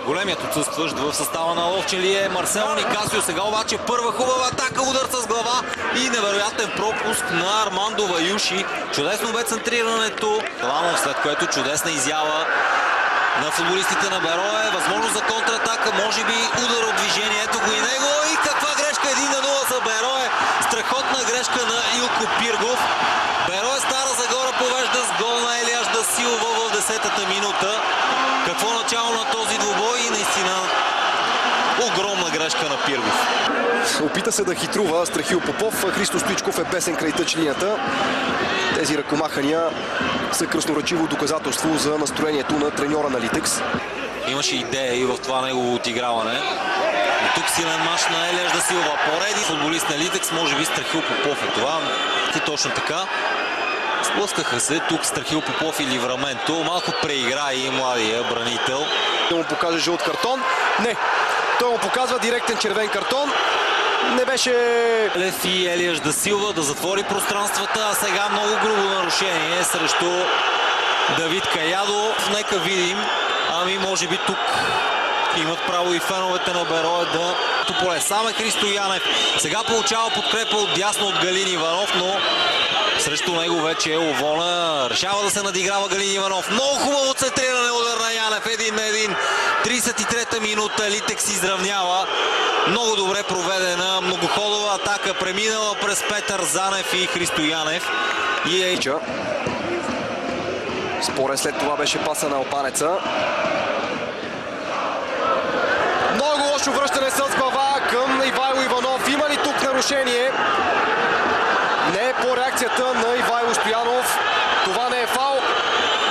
Големият отсъстващ в състава на Ловчели е Марсело Никасио. Сега обаче първа хубава атака, удар с глава и невероятен пропуск на Армандо Ваюши. Чудесно бе центрирането. Ланов, след което чудесна изява на футболистите на Берое. Възможност за контратака, може би удар от движението го и него. И каква грешка, 1-0 за Берое. Страхотна грешка на Илко Пиргов. Берое Стара Загора повежда с гол на Елияш да Силва в 10-та минута. Какво начало на този двубой и наистина огромна грешка на Пиргов. Опита се да хитрува Страхил Попов. Христо Стоичков е бесен край тъч линията. Тези ръкомахания са красноречиво доказателство за настроението на треньора на Литекс. Имаше идея и в това негово отиграване. И тук силен мач на Елияш да Силва. Пореди футболист на Литекс, може би Страхил Попов е това. И точно така. Сблъскаха се тук Страхил Попов и Ливраменто. Малко преигра и младия бранител. Да му покаже жълт картон. Не. Той му показва директен червен картон. Не беше... Лев и Елияш да Силва да затвори пространствата, а сега много грубо нарушение срещу Давид Каядо. Нека видим. Ами може би тук имат право и феновете на Берое да поле. Сам е Христо Янев. Сега получава подкрепа от дясно от Галин Иванов, но срещу него вече е Овона. Решава да се надиграва Галин Иванов. Много хубаво центриране, удар на Янев. 1-1. 33-та минута. Литекс изравнява. Много добре проведена многоходова атака. Преминала през Петър Занев и Христо Янев. Спорен след това беше паса на Опанеца. Много лошо връщане с глава към Ивайло Иванов. Има ли тук нарушение? Не по реакцията на Ивайло Стоянов. Това не е фал.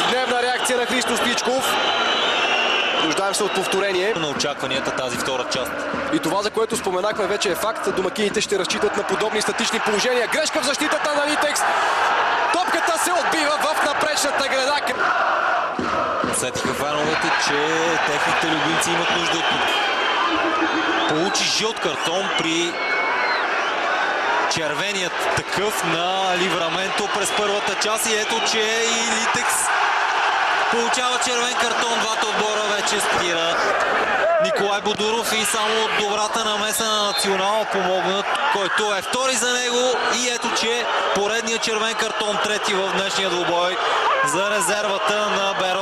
Дневна реакция на Христо Стоичков. Нуждаем се от повторение. На очакванията тази втора част. И това, за което споменахме, вече е факт. Домакините ще разчитат на подобни статични положения. Грешка в защитата на Литекс. Топката се отбива в напречната града. Усетиха феновете, че техните любимци имат нужда от... Получи жълт картон при червеният такъв на Ливраменто през първата част и ето, че и Литекс получава червен картон. Двата отбора вече спира. Николай Бодуров и само добрата намеса на Национал помогнат, който е втори за него и ето, че поредният червен картон, трети в днешния двубой за резервата на Берое.